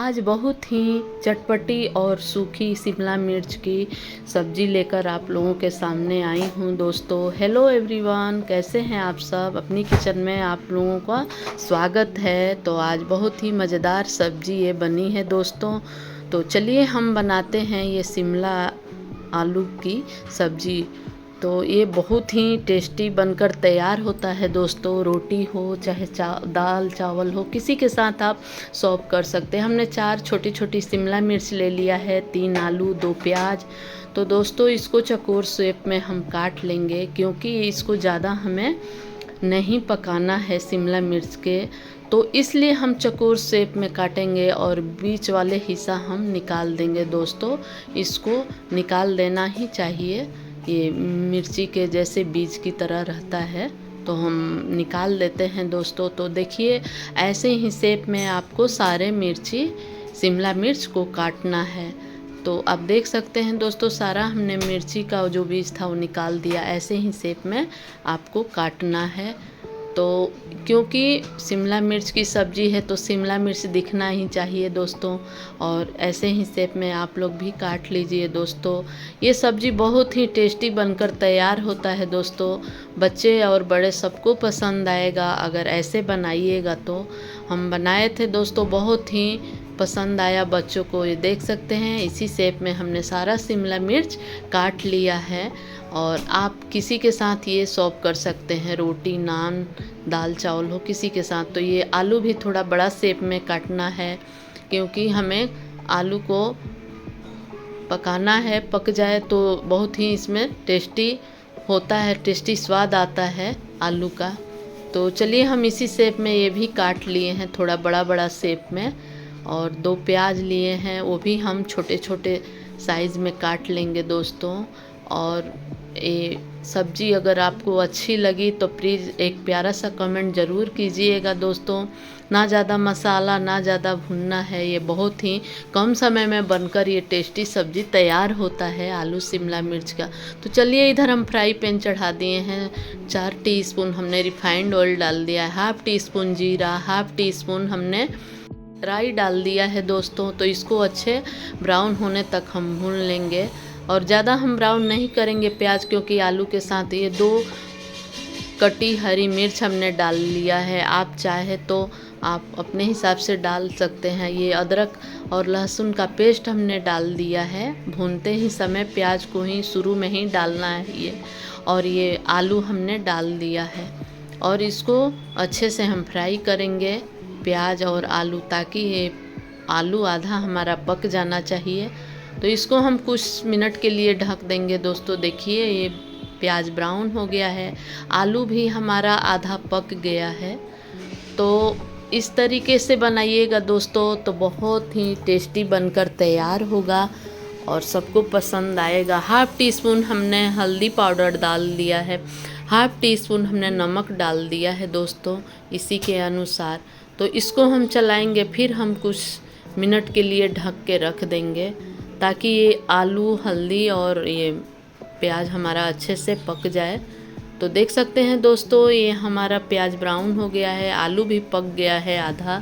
आज बहुत ही चटपटी और सूखी शिमला मिर्च की सब्ज़ी लेकर आप लोगों के सामने आई हूँ दोस्तों। हेलो एवरीवन, कैसे हैं आप सब। अपनी किचन में आप लोगों का स्वागत है। तो आज बहुत ही मज़ेदार सब्ज़ी ये बनी है दोस्तों। तो चलिए हम बनाते हैं ये शिमला आलू की सब्ज़ी। तो ये बहुत ही टेस्टी बनकर तैयार होता है दोस्तों। रोटी हो चाहे दाल चावल हो, किसी के साथ आप सर्व कर सकते हैं। हमने 4 छोटी छोटी शिमला मिर्च ले लिया है, 3 आलू, 2 प्याज। तो दोस्तों इसको चौकोर शेप में हम काट लेंगे, क्योंकि इसको ज़्यादा हमें नहीं पकाना है शिमला मिर्च के, तो इसलिए हम चौकोर शेप में काटेंगे और बीच वाले हिस्सा हम निकाल देंगे दोस्तों। इसको निकाल देना ही चाहिए, ये मिर्ची के जैसे बीज की तरह रहता है, तो हम निकाल देते हैं दोस्तों। तो देखिए ऐसे ही शेप में आपको सारे शिमला मिर्च को काटना है। तो आप देख सकते हैं दोस्तों, सारा हमने मिर्ची का जो बीज था वो निकाल दिया। ऐसे ही शेप में आपको काटना है। तो क्योंकि शिमला मिर्च की सब्ज़ी है तो शिमला मिर्च दिखना ही चाहिए दोस्तों। और ऐसे ही शेप में आप लोग भी काट लीजिए दोस्तों। ये सब्ज़ी बहुत ही टेस्टी बनकर तैयार होता है दोस्तों। बच्चे और बड़े सबको पसंद आएगा अगर ऐसे बनाइएगा तो। हम बनाए थे दोस्तों, बहुत ही पसंद आया बच्चों को। ये देख सकते हैं इसी शेप में हमने सारा शिमला मिर्च काट लिया है। और आप किसी के साथ ये सर्व कर सकते हैं, रोटी, नान, दाल चावल हो किसी के साथ। तो ये आलू भी थोड़ा बड़ा शेप में काटना है, क्योंकि हमें आलू को पकाना है। पक जाए तो बहुत ही इसमें टेस्टी होता है, टेस्टी स्वाद आता है आलू का। तो चलिए हम इसी शेप में ये भी काट लिए हैं, थोड़ा बड़ा बड़ा शेप में। और 2 प्याज लिए हैं, वो भी हम छोटे छोटे साइज़ में काट लेंगे दोस्तों। और ये सब्ज़ी अगर आपको अच्छी लगी तो प्लीज़ एक प्यारा सा कमेंट ज़रूर कीजिएगा दोस्तों। ना ज़्यादा मसाला ना ज़्यादा भुनना है, ये बहुत ही कम समय में बनकर ये टेस्टी सब्ज़ी तैयार होता है आलू शिमला मिर्च का। तो चलिए इधर हम फ्राई पैन चढ़ा दिए हैं। 4 टीस्पून हमने रिफाइंड ऑयल डाल दिया है, हाफ़ टी स्पून जीरा, हाफ़ टी स्पून हमने राई डाल दिया है दोस्तों। तो इसको अच्छे ब्राउन होने तक हम भून लेंगे। और ज़्यादा हम ब्राउन नहीं करेंगे प्याज, क्योंकि आलू के साथ ये 2 कटी हरी मिर्च हमने डाल लिया है। आप चाहे तो आप अपने हिसाब से डाल सकते हैं। ये अदरक और लहसुन का पेस्ट हमने डाल दिया है। भूनते ही समय प्याज को ही शुरू में ही डालना है ये। और ये आलू हमने डाल दिया है और इसको अच्छे से हम फ्राई करेंगे, प्याज और आलू, ताकि ये आलू आधा हमारा पक जाना चाहिए। तो इसको हम कुछ मिनट के लिए ढक देंगे दोस्तों। देखिए ये प्याज ब्राउन हो गया है, आलू भी हमारा आधा पक गया है। तो इस तरीके से बनाइएगा दोस्तों, तो बहुत ही टेस्टी बनकर तैयार होगा और सबको पसंद आएगा। हाफ़ टी स्पून हमने हल्दी पाउडर डाल दिया है, हाफ़ टी स्पून हमने नमक डाल दिया है दोस्तों, इसी के अनुसार। तो इसको हम चलाएंगे, फिर हम कुछ मिनट के लिए ढक के रख देंगे, ताकि ये आलू, हल्दी और ये प्याज हमारा अच्छे से पक जाए। तो देख सकते हैं दोस्तों, ये हमारा प्याज ब्राउन हो गया है, आलू भी पक गया है आधा।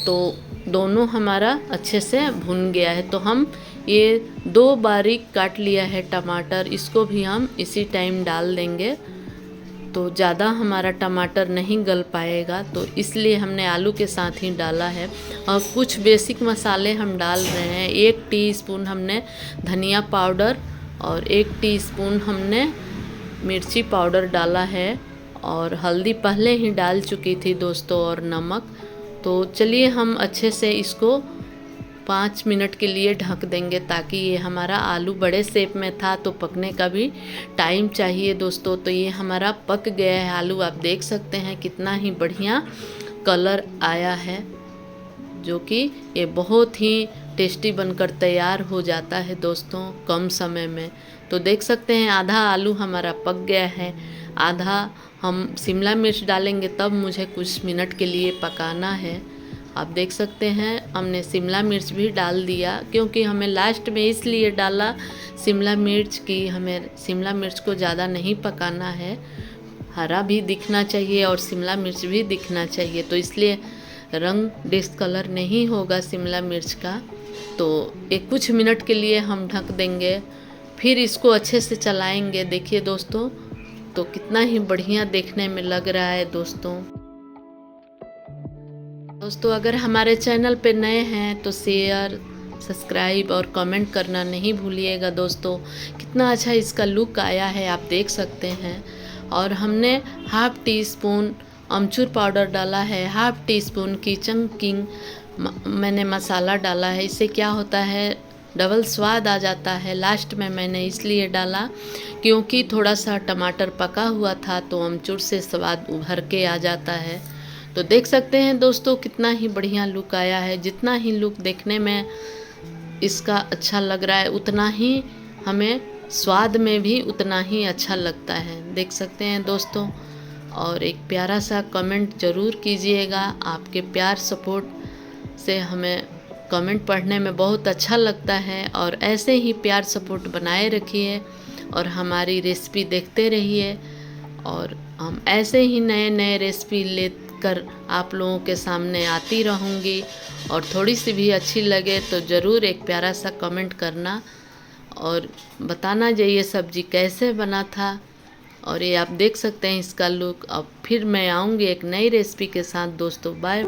तो दोनों हमारा अच्छे से भुन गया है। तो हम ये 2 बारीक काट लिया है टमाटर, इसको भी हम इसी टाइम डाल देंगे। तो ज़्यादा हमारा टमाटर नहीं गल पाएगा, तो इसलिए हमने आलू के साथ ही डाला है। और कुछ बेसिक मसाले हम डाल रहे हैं। 1 टीस्पून हमने धनिया पाउडर और 1 टीस्पून हमने मिर्ची पाउडर डाला है। और हल्दी पहले ही डाल चुकी थी दोस्तों, और नमक। तो चलिए हम अच्छे से इसको 5 मिनट के लिए ढक देंगे, ताकि ये हमारा आलू बड़े शेप में था तो पकने का भी टाइम चाहिए दोस्तों। तो ये हमारा पक गया है आलू, आप देख सकते हैं कितना ही बढ़िया कलर आया है, जो कि ये बहुत ही टेस्टी बनकर तैयार हो जाता है दोस्तों कम समय में। तो देख सकते हैं आधा आलू हमारा पक गया है, आधा हम शिमला मिर्च डालेंगे तब मुझे कुछ मिनट के लिए पकाना है। आप देख सकते हैं हमने शिमला मिर्च भी डाल दिया, क्योंकि हमें लास्ट में इसलिए डाला शिमला मिर्च की हमें शिमला मिर्च को ज़्यादा नहीं पकाना है, हरा भी दिखना चाहिए और शिमला मिर्च भी दिखना चाहिए। तो इसलिए रंग डिस्कलर नहीं होगा शिमला मिर्च का। तो एक कुछ मिनट के लिए हम ढक देंगे, फिर इसको अच्छे से चलाएंगे। देखिए दोस्तों, तो कितना ही बढ़िया देखने में लग रहा है दोस्तों। अगर हमारे चैनल पे नए हैं तो शेयर, सब्सक्राइब और कमेंट करना नहीं भूलिएगा दोस्तों। कितना अच्छा इसका लुक आया है, आप देख सकते हैं। और हमने हाफ टी स्पून अमचूर पाउडर डाला है, half tea spoon kitchen king मैंने मसाला डाला है। इससे क्या होता है, डबल स्वाद आ जाता है। लास्ट में मैंने इसलिए डाला क्योंकि थोड़ा सा टमाटर पका हुआ था, तो अमचूर से स्वाद उभर के आ जाता है। तो देख सकते हैं दोस्तों, कितना ही बढ़िया लुक आया है। जितना ही लुक देखने में इसका अच्छा लग रहा है, उतना ही हमें स्वाद में भी उतना ही अच्छा लगता है। देख सकते हैं दोस्तों। और एक प्यारा सा कमेंट ज़रूर कीजिएगा। आपके प्यार सपोर्ट से हमें कमेंट पढ़ने में बहुत अच्छा लगता है। और ऐसे ही प्यार सपोर्ट बनाए रखिए और हमारी रेसिपी देखते रहिए। और हम ऐसे ही नए नए रेसिपी लेकर आप लोगों के सामने आती रहूँगी। और थोड़ी सी भी अच्छी लगे तो ज़रूर एक प्यारा सा कमेंट करना और बताना जो ये सब्ज़ी कैसे बना था। और ये आप देख सकते हैं इसका लुक। अब फिर मैं आऊँगी एक नई रेसिपी के साथ दोस्तों। बाय।